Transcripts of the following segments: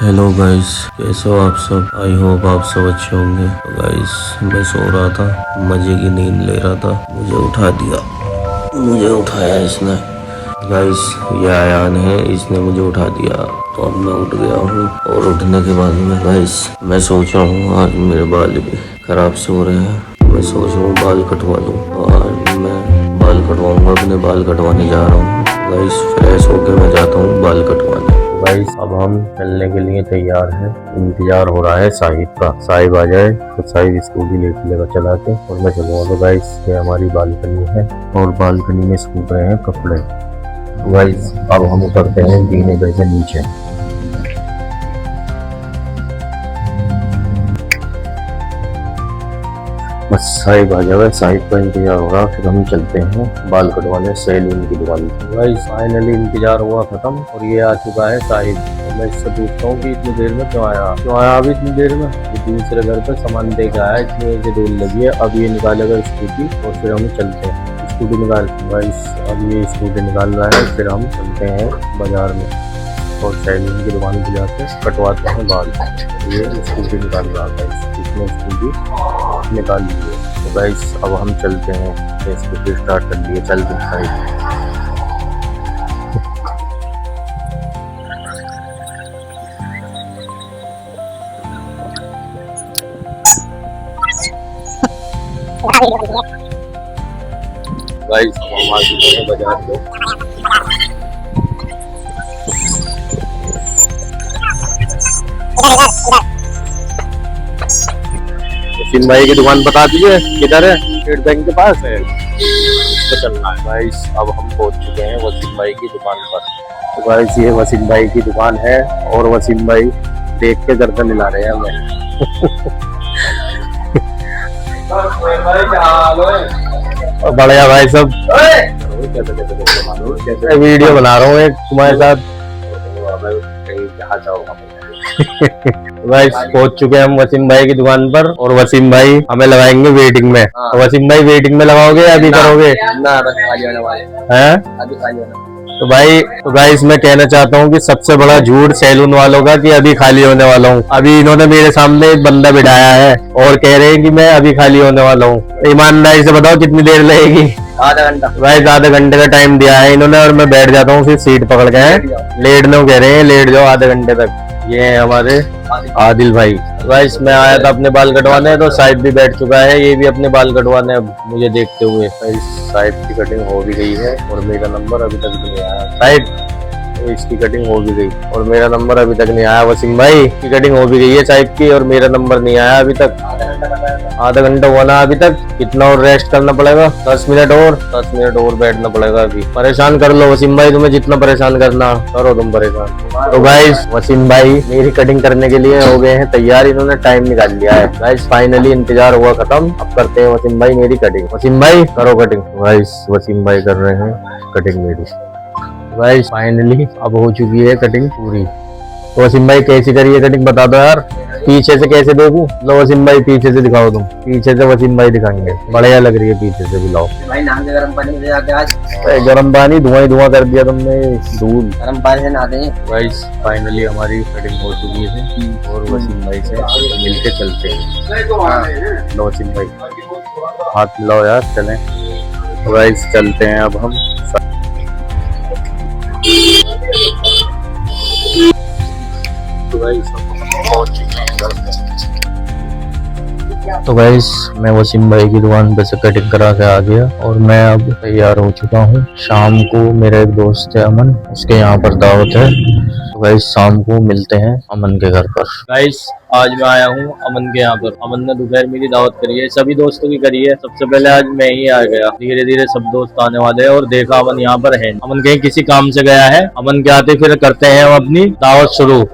Hello guys, कैसे हो आप सब। आई होप आप सब अच्छे होंगे। तो गाइस मैं सो रहा था, मजे की नींद ले रहा था, मुझे उठा दिया, मुझे उठाया इसने। गाइस ये आयान है, इसने मुझे उठा दिया तो अब मैं उठ गया हूँ। और उठने के बाद में गाइस मैं सोच रहा हूँ आज मेरे बाल भी खराब से हो रहे हैं। मैं सोच रहा हूँ बाल कटवा लूँ। आज मैं बाल कटवाऊंगा, अपने बाल कटवाने जा रहा हूँ। गाइस फ्रेश होके मैं जाता हूँ बाल कटवाने। गाइस अब हम चलने के लिए तैयार हैं। इंतजार हो रहा है साहिब का। साहिब आ जाए तो साहिब स्कूटी लेकर चला के और मैं चलूँगा। तो गाइस ये हमारी बालकनी है और बालकनी में सूख रहे हैं कपड़े। तो गाइस अब हम उतरते हैं 3 गज से नीचे। बस साहिब आ जाए, साहिब का इंतजार हो रहा, फिर हम चलते हैं बाल कटवाने सैलून की दुकान पर। गाइस फाइनली इंतजार हुआ खत्म और ये आ चुका है साहिब। तो मैं इससे पूछता हूँ कि इतनी देर में क्यों आया अभी इतनी देर में। ये दूसरे घर पे सामान दे के आया, इसलिए मुझे देर लगी है। अब ये निकालेगा स्कूटी और फिर हम चलते हैं। स्कूटी निकाल, गाइस अब ये स्कूटी निकाल रहा है, फिर हम चलते हैं बाजार में और सैलून की दुकान पे जाके कटवाते हैं बाल। ये स्कूटी निकाल रहा था, इसने स्कूटी निकाल ली है। तो गाइस अब हम चलते हैं, स्कूटी स्टार्ट कर लिए, चल दिखाई। गाइस हम आ चुके हैं बाजार में। वसीम भाई की दुकान बता दीजिए किधर है। स्टेट बैंक के पास है, तो चलना है। गाइस अब हम पहुंच चुके हैं वसीम भाई की दुकान पर। तो गाइस ये वसीम भाई की दुकान है और वसीम भाई देख के गर्दन हिला रहे हैं हमें। बढ़िया भाई सब, वीडियो बना रहा हूँ एक तुम्हारे साथ। गाइस पहुंच चुके हैं हम वसीम भाई की दुकान पर और वसीम भाई हमें लगाएंगे वेटिंग में। तो वसीम भाई वेटिंग में लगाओगे या अभी करोगे? हैं? तो गाइस मैं कहना चाहता हूँ कि सबसे बड़ा झूठ सैलून वालों का कि अभी खाली होने वाला हूँ। अभी इन्होंने मेरे सामने एक बंदा बिठाया है और कह रहे हैं कि मैं अभी खाली होने वाला हूँ। ईमानदारी से बताओ कितनी देर लगेगी? आधा घंटा। गाइस आधे घंटे का टाइम दिया है इन्होंने और मैं बैठ जाता हूँ फिर सीट पकड़ के। लेट नो कह रहे हैं, लेट जाओ आधे घंटे तक। ये है हमारे आदिल भाई। गाइस मैं आया था अपने बाल कटवाने, तो साहिब भी बैठ चुका है, ये भी अपने बाल कटवाने अब मुझे देखते हुए। साहिब की कटिंग हो भी गई है और मेरा नंबर अभी तक नहीं आया। साहिब इसकी कटिंग हो भी गई और मेरा नंबर अभी तक नहीं आया। वसीम भाई की कटिंग हो भी गई है साहिब की और मेरा नंबर नहीं आया अभी तक। आधा घंटा हुआ ना अभी तक। कितना और रेस्ट करना पड़ेगा? 10 मिनट और बैठना पड़ेगा। अभी परेशान कर लो वसीम भाई, तुम्हें जितना परेशान करना करो तुम परेशान। तो गाइस वसीम भाई मेरी कटिंग करने के लिए हो गए हैं तैयार, इन्होंने टाइम निकाल लिया है। गाइस फाइनली इंतजार हुआ खत्म, अब करते हैं वसीम भाई मेरी कटिंग। वसीम भाई करो कटिंग। गाइस वसीम भाई कर रहे हैं कटिंग मेरी। गाइस फाइनली अब हो चुकी है कटिंग पूरी। तो वसीम भाई कैसी करी है कटिंग बता दो यार। पीछे से कैसे देखूं? लो वसीम भाई पीछे से दिखाओ तुम। पीछे से वसीम भाई दिखाएंगे, बढ़िया लग रही है पीछे से। बुलाओ भाई नाम से गर्म पानी से जाके आज गर्म पानी धुआं कर दिया तुमने, धूल। गर्म पानी से नहाते हैं। गाइस फाइनली हमारी कटिंग हो चुकी है और वसीम भाई से मिलके चलते हैं। लो वसीम भाई हाथ मिलाओ यार, चलें। गाइस चलते हैं अब हम। तो गाइस मैं वसीम भाई की दुकान पे से कटिंग करा के आ गया और मैं अब तैयार हो चुका हूँ। शाम को मेरा एक दोस्त है अमन, उसके यहाँ पर दावत है। तो गाइस शाम को मिलते हैं अमन के घर पर। गाइस आज मैं आया हूँ अमन के यहाँ पर। अमन ने दोपहर मेरी दावत करी है, सभी दोस्तों की करी है। सबसे पहले आज मैं ही आ गया, धीरे धीरे सब दोस्त आने वाले हैं और देखा अमन यहाँ पर है। अमन कहीं किसी काम से गया है। अमन के आते फिर करते हैं हम अपनी दावत शुरू।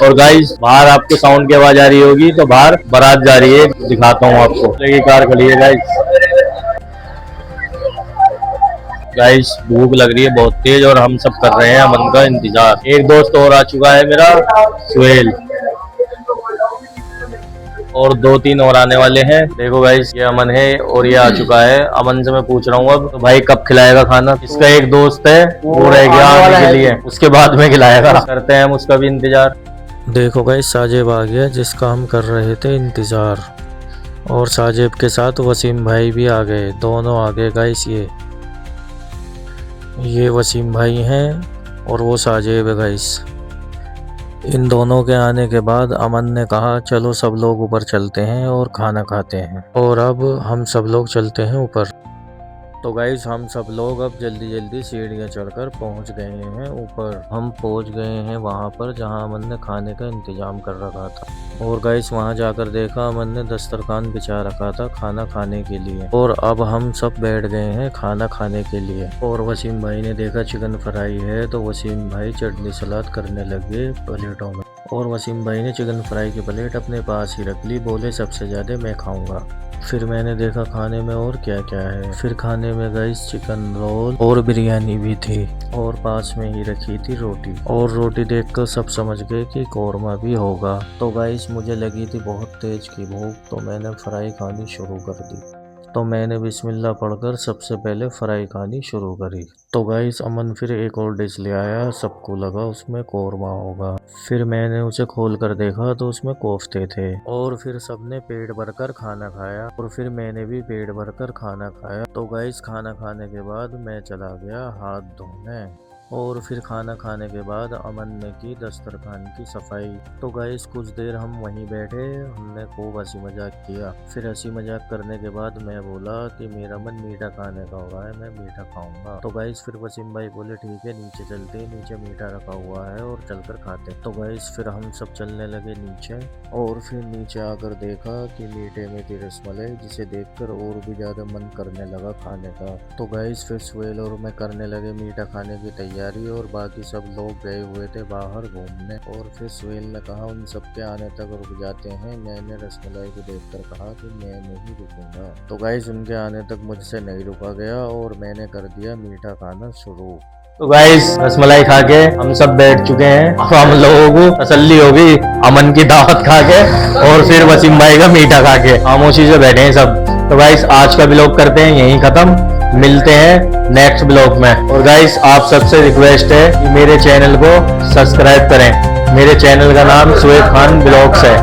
और गाइस बाहर आपको साउंड की आवाज आ रही होगी, तो बाहर बारात जा रही है, दिखाता हूँ आपको। लेकिन कार खड़ी है गाइस भूख लग रही है बहुत तेज और हम सब कर रहे हैं अमन का इंतजार। एक दोस्त और आ चुका है मेरा, सुहेल, और 2-3 और आने वाले हैं। देखो गाइस ये अमन है और ये आ चुका है। अमन से मैं पूछ रहा हूँ अब तो भाई कब खिलाएगा खाना। इसका एक दोस्त है वो रह गया आने के लिए, उसके बाद में खिलाएगा। करते हैं हम उसका भी इंतजार। देखो गाइस साजेब आ गया जिसका हम कर रहे थे इंतज़ार, और साजेब के साथ वसीम भाई भी आ गए, दोनों आ गए गाइस। ये वसीम भाई हैं और वो साजेब है गाइस। इन दोनों के आने के बाद अमन ने कहा चलो सब लोग ऊपर चलते हैं और खाना खाते हैं, और अब हम सब लोग चलते हैं ऊपर। तो गाइस हम सब लोग अब जल्दी जल्दी सीढ़ियाँ चढ़कर पहुंच गए हैं ऊपर। हम पहुंच गए हैं वहां पर जहां अमन ने खाने का इंतजाम कर रखा था, और गाइस वहां जाकर देखा अमन ने दस्तरखान बिछा रखा था खाना खाने के लिए, और अब हम सब बैठ गए हैं खाना खाने के लिए। और वसीम भाई ने देखा चिकन फ्राई है तो वसीम भाई चटनी सलाद करने लगे प्लेटों में, और वसीम भाई ने चिकन फ्राई की प्लेट अपने पास ही रख ली, बोले सबसे ज़्यादा मैं खाऊंगा। फिर मैंने देखा खाने में और क्या क्या है। फिर खाने में गाइस चिकन रोल और बिरयानी भी थी, और पास में ही रखी थी रोटी, और रोटी देखकर सब समझ गए कि कौरमा भी होगा। तो गाइस मुझे लगी थी बहुत तेज की भूख, तो मैंने फ्राई खानी शुरू कर दी। तो मैंने बिस्मिल्लाह पढ़कर सबसे पहले फ्राई खानी शुरू करी। तो गाइस अमन फिर एक और डिश ले आया, सबको लगा उसमें कौरमा होगा। फिर मैंने उसे खोल कर देखा तो उसमें कोफ्ते थे, और फिर सबने पेट भरकर खाना खाया, और फिर मैंने भी पेट भरकर खाना खाया। तो गाइस खाना खाने के बाद मैं चला गया हाथ धोने, और फिर खाना खाने के बाद अमन ने की दस्तरखान की सफाई। तो गाइस कुछ देर हम वहीं बैठे, हमने खूब हंसी मजाक किया। फिर हंसी मजाक करने के बाद मैं बोला कि मेरा मन मीठा खाने का हो रहा है, मैं मीठा खाऊंगा। तो गाइस फिर वसीम भाई बोले ठीक है नीचे चलते हैं, नीचे मीठा रखा हुआ है और चलकर खाते हैं। तो गाइस फिर हम सब चलने लगे नीचे, और फिर नीचे आकर देखा कि मीठे में थी रसमलाई, जिसे देखकर और भी ज्यादा मन करने लगा खाने का। तो गाइस फिर सुहेल और मैं करने लगे मीठा खाने की तैयारी, और बाकी सब लोग गए हुए थे बाहर घूमने। और फिर सुहेल ने कहा उन सबके आने तक रुक जाते हैं। मैंने रसमलाई को देखकर कहा कि मैं नहीं रुकूंगा। तो गाइस उनके आने तक मुझसे नहीं रुका गया, और मैंने कर दिया मीठा खाना शुरू। तो गाइस रसमलाई खा के हम सब बैठ चुके हैं। अब हम लोगों को तसल्ली होगी अमन की दावत खा के और फिर वसीम भाई का मीठा खा के, खामोशी से बैठे हैं सब। तो गाइस आज का ब्लॉग करते हैं यहीं खत्म, मिलते हैं नेक्स्ट ब्लॉग में। और गाइस आप सबसे रिक्वेस्ट है कि मेरे चैनल को सब्सक्राइब करें। मेरे चैनल का नाम सुहेब खान ब्लॉग्स है।